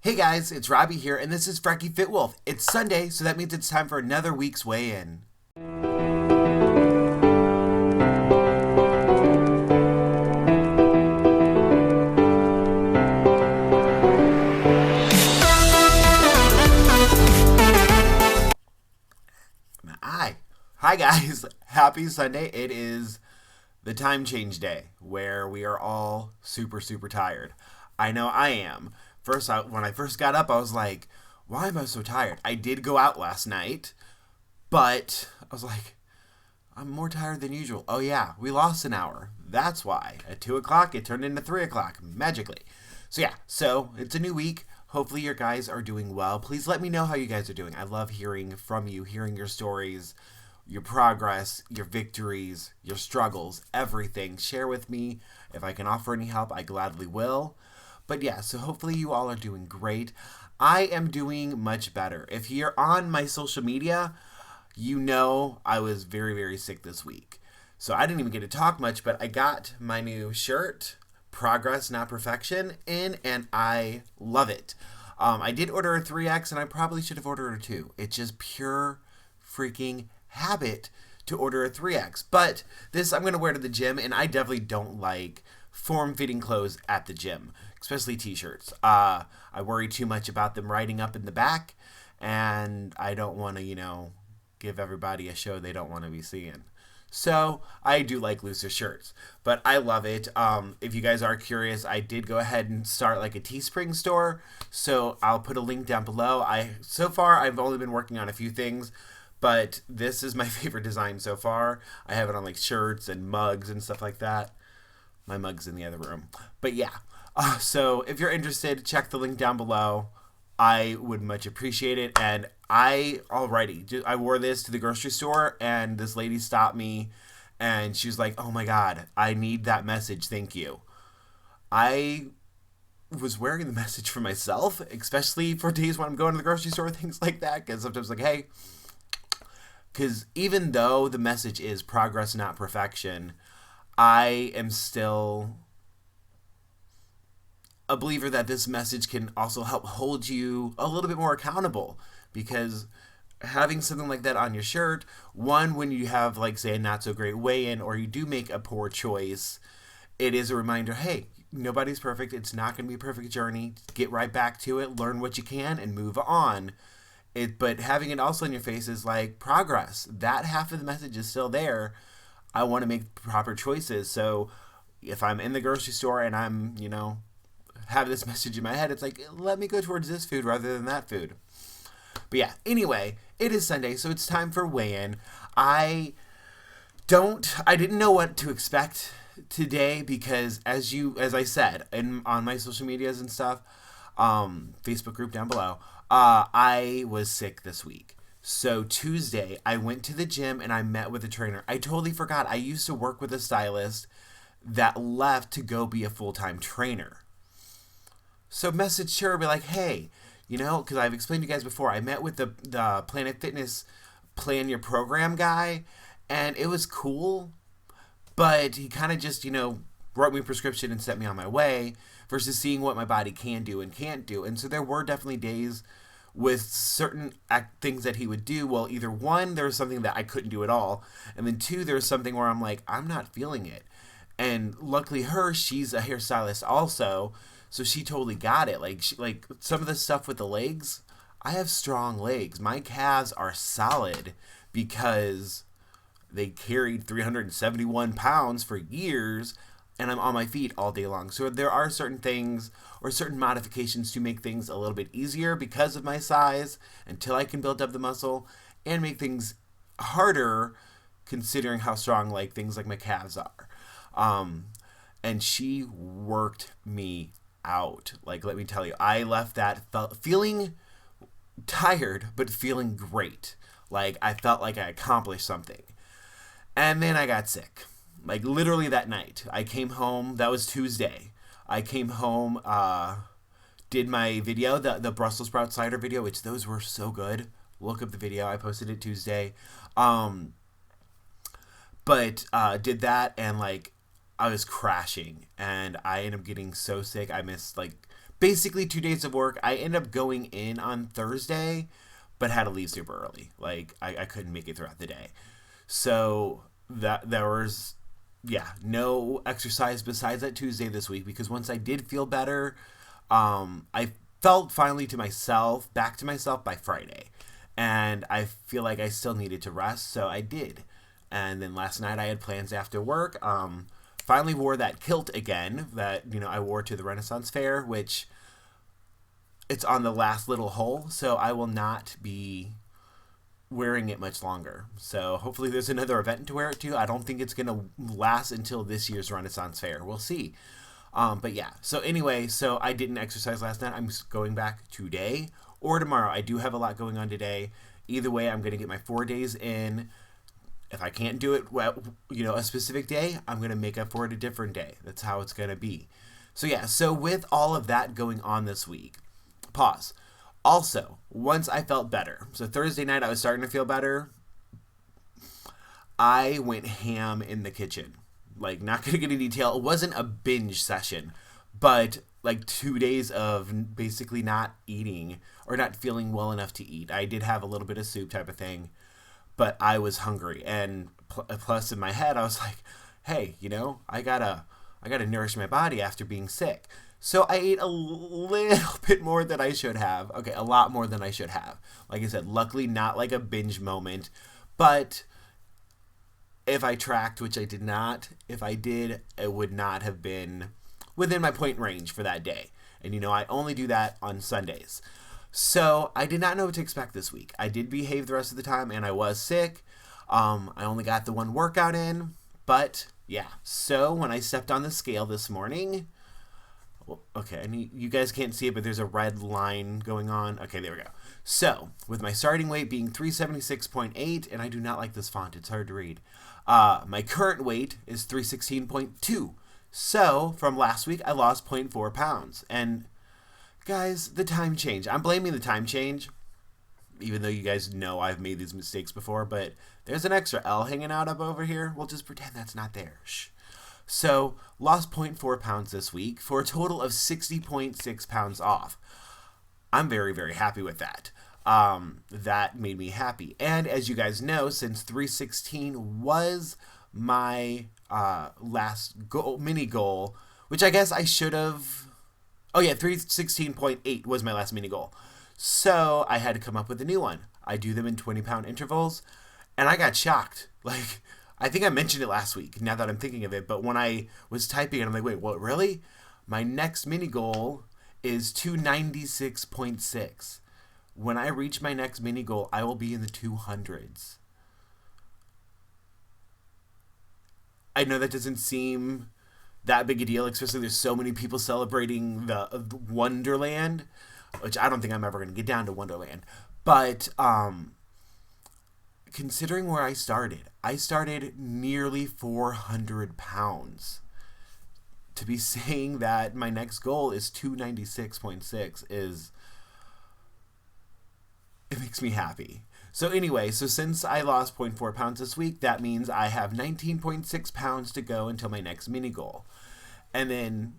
Hey guys, it's Robbie here, and this is Frecky Fit Wolf. It's Sunday, so that means it's time for another week's weigh-in. Hi guys, happy Sunday. It is the time change day where we are all super tired. I know I am. When I first got up, I was like, why am I so tired? I did go out last night, but I was like, I'm more tired than usual. Oh yeah, we lost an hour. That's why. At 2 o'clock, it turned into 3 o'clock, magically. So it's a new week. Hopefully your guys are doing well. Please let me know how you guys are doing. I love hearing from you, hearing your stories, your progress, your victories, your struggles, everything. Share with me. If I can offer any help, I gladly will. But yeah, so hopefully you all are doing great. I am doing much better. If you're on my social media, you know I was very sick this week. So I didn't even get to talk much, but I got my new shirt, Progress Not Perfection, in, and I love it. I did order a 3X, and I probably should have ordered a 2. It's just pure freaking habit to order a 3X. But this I'm going to wear to the gym, and I definitely don't like form-fitting clothes at the gym, especially t-shirts. I worry too much about them riding up in the back, and I don't want to, give everybody a show they don't want to be seeing. So I do like looser shirts, but I love it. If you guys are curious, I did go ahead and start like a Teespring store, so I'll put a link down below. So far I've only been working on a few things, but this is my favorite design so far. I have it on like shirts and mugs and stuff like that. My mug's in the other room. But yeah, so if you're interested, check the link down below. I would much appreciate it. And I wore this to the grocery store, and this lady stopped me, and she was like, oh my God, I need that message. Thank you. I was wearing the message for myself, especially for days when I'm going to the grocery store, things like that. Because sometimes like, hey, because even though the message is progress, not perfection, I am still a believer that this message can also help hold you a little bit more accountable, because having something like that on your shirt, one, when you have like say a not so great weigh-in or you do make a poor choice, it is a reminder, hey, nobody's perfect. It's not going to be a perfect journey. Get right back to it, learn what you can, and move on. But having it also in your face is like progress. That half of the message is still there. I want to make proper choices. So if I'm in the grocery store and I'm, have this message in my head, it's like, let me go towards this food rather than that food. But yeah, anyway, it is Sunday, so it's time for weigh-in. I didn't know what to expect today because as I said on my social medias and stuff, Facebook group down below, I was sick this week. So Tuesday, I went to the gym and I met with a trainer. I totally forgot. I used to work with a stylist that left to go be a full-time trainer. So messaged her, be like, hey, because I've explained to you guys before, I met with the Planet Fitness Plan Your Program guy, and it was cool, but he kind of just, wrote me a prescription and sent me on my way versus seeing what my body can do and can't do. And so there were definitely days with certain things that he would do. Well, either one, there was something that I couldn't do at all, and then two, there was something where I'm like, I'm not feeling it. And luckily she's a hairstylist also, so she totally got it. Like some of the stuff with the legs, I have strong legs. My calves are solid because they carried 371 pounds for years, and I'm on my feet all day long. So there are certain things or certain modifications to make things a little bit easier because of my size until I can build up the muscle, and make things harder considering how strong things like my calves are. And she worked me out. Let me tell you, I left that feeling tired, but feeling great. I felt like I accomplished something. And then I got sick. Literally that night. I came home. That was Tuesday. I came home, did my video, the Brussels sprout cider video, which those were so good. Look up the video. I posted it Tuesday. But did that, and I was crashing, and I ended up getting so sick. I missed basically 2 days of work. I ended up going in on Thursday, but had to leave super early. Like I couldn't make it throughout the day. So that there was, yeah, no exercise besides that Tuesday this week, because once I did feel better, I felt finally back to myself by Friday. And I feel like I still needed to rest, so I did. And then last night I had plans after work. Finally wore that kilt again that, I wore to the Renaissance Fair, which it's on the last little hole, so I will not be wearing it much longer. So hopefully there's another event to wear it to. I don't think it's going to last until this year's Renaissance Fair. We'll see. But yeah, so anyway, so I didn't exercise last night. I'm going back today or tomorrow. I do have a lot going on today. Either way, I'm going to get my 4 days in. If I can't do it, a specific day, I'm going to make up for it a different day. That's how it's going to be. So yeah, so with all of that going on this week, pause. Also, once I felt better, so Thursday night I was starting to feel better, I went ham in the kitchen. Like, not going to get into detail. It wasn't a binge session, but like 2 days of basically not eating or not feeling well enough to eat. I did have a little bit of soup type of thing, but I was hungry. And plus in my head, I was like, hey, I gotta nourish my body after being sick. So I ate a little bit more than I should have. Okay, a lot more than I should have. Like I said, luckily not like a binge moment. But if I tracked, which I did not, if I did, it would not have been within my point range for that day. And I only do that on Sundays. So I did not know what to expect this week. I did behave the rest of the time, and I was sick. I only got the one workout in. But yeah, so when I stepped on the scale this morning... Okay, you guys can't see it, but there's a red line going on. Okay, there we go. So, with my starting weight being 376.8, and I do not like this font, it's hard to read. My current weight is 316.2. So, from last week, I lost 0.4 pounds. And, guys, the time change. I'm blaming the time change, even though you guys know I've made these mistakes before, but there's an extra L hanging out up over here. We'll just pretend that's not there. Shh. So, lost 0.4 pounds this week for a total of 60.6 pounds off. I'm very, very happy with that. That made me happy. And as you guys know, since 316 was my last mini goal, which I guess I should have... Oh yeah, 316.8 was my last mini goal. So, I had to come up with a new one. I do them in 20-pound intervals, and I got shocked. Like... I think I mentioned it last week, now that I'm thinking of it, but when I was typing it, I'm like, wait, what, really? My next mini goal is 296.6. When I reach my next mini goal, I will be in the 200s. I know that doesn't seem that big a deal, especially there's so many people celebrating the Wonderland, which I don't think I'm ever going to get down to Wonderland, but, considering where I started nearly 400 pounds. To be saying that my next goal is 296.6 it makes me happy. So anyway, since I lost 0.4 pounds this week, that means I have 19.6 pounds to go until my next mini goal. And then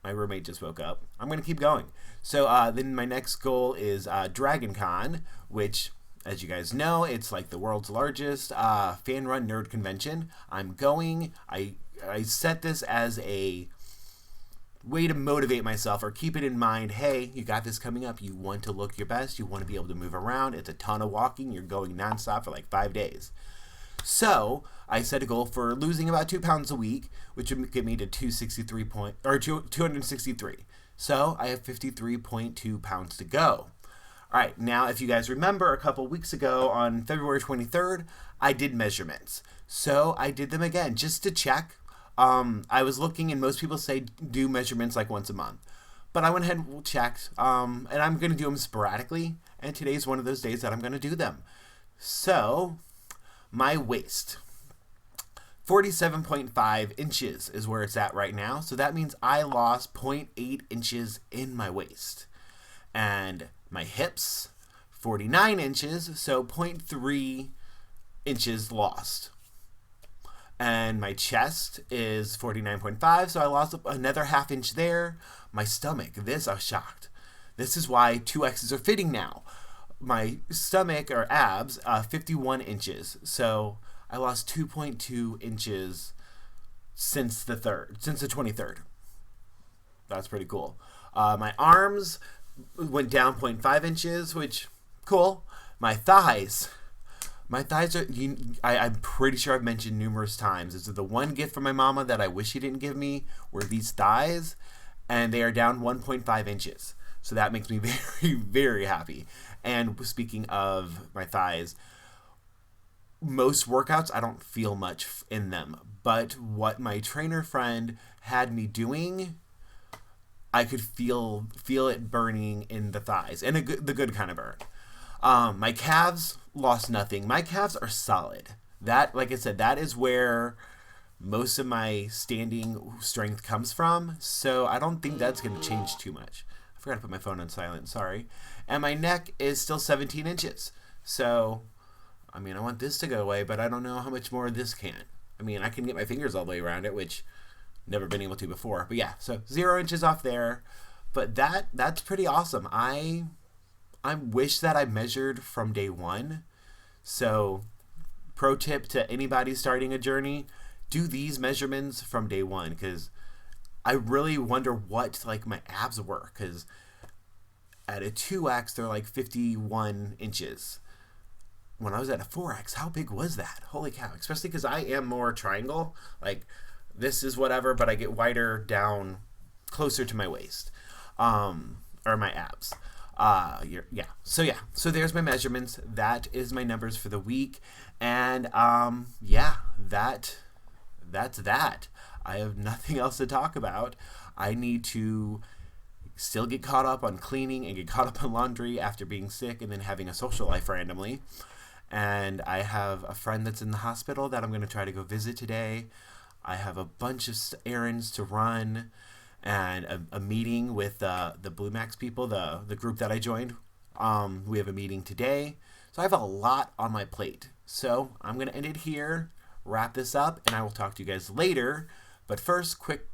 my roommate just woke up. I'm going to keep going. So then my next goal is Dragon Con, which... As you guys know, it's like the world's largest fan-run nerd convention. I'm going. I set this as a way to motivate myself or keep it in mind. Hey, you got this coming up. You want to look your best. You want to be able to move around. It's a ton of walking. You're going nonstop for like 5 days. So I set a goal for losing about 2 pounds a week, which would get me to 263. So I have 53.2 pounds to go. All right, now if you guys remember, a couple weeks ago on February 23rd, I did measurements. So I did them again just to check. I was looking, and most people say do measurements like once a month. But I went ahead and checked, and I'm going to do them sporadically, and today's one of those days that I'm going to do them. So, my waist. 47.5 inches is where it's at right now. So that means I lost 0.8 inches in my waist. And my hips, 49 inches, so 0.3 inches lost. And my chest is 49.5, so I lost another half inch there. My stomach, this I was shocked. This is why 2Xs are fitting now. My stomach or abs, 51 inches. So I lost 2.2 inches since the 23rd. That's pretty cool. My arms went down 0.5 inches, which, cool. My thighs are, I'm pretty sure I've mentioned numerous times. This is the one gift from my mama that I wish she didn't give me, were these thighs, and they are down 1.5 inches. So that makes me very, very happy. And speaking of my thighs, most workouts, I don't feel much in them. But what my trainer friend had me doing, I could feel it burning in the thighs, and the good kind of burn. My calves lost nothing. My calves are solid. That, like I said, that is where most of my standing strength comes from. So I don't think that's going to change too much. I forgot to put my phone on silent. Sorry. And my neck is still 17 inches. So, I mean, I want this to go away, but I don't know how much more this can. I mean, I can get my fingers all the way around it, which never been able to before. But yeah, so 0 inches off there. But that's pretty awesome. I wish that I measured from day one. So, pro tip to anybody starting a journey, do these measurements from day one, because I really wonder what like my abs were, because at a 2X they're like 51 inches. When I was at a 4X, how big was that? Holy cow. Especially because I am more triangle. Like, this is whatever, but I get wider down closer to my waist. Or my abs. Yeah. So there's my measurements. That is my numbers for the week. And yeah, that's that. I have nothing else to talk about. I need to still get caught up on cleaning and get caught up on laundry after being sick and then having a social life randomly. And I have a friend that's in the hospital that I'm going to try to go visit today. I have a bunch of errands to run and a meeting with the Blue Max people, the group that I joined. We have a meeting today. So I have a lot on my plate. So I'm going to end it here, wrap this up, and I will talk to you guys later. But first, quick.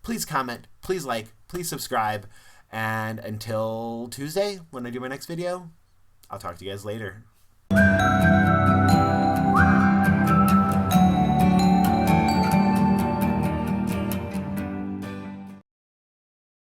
Please comment, please like, please subscribe. And until Tuesday, when I do my next video, I'll talk to you guys later.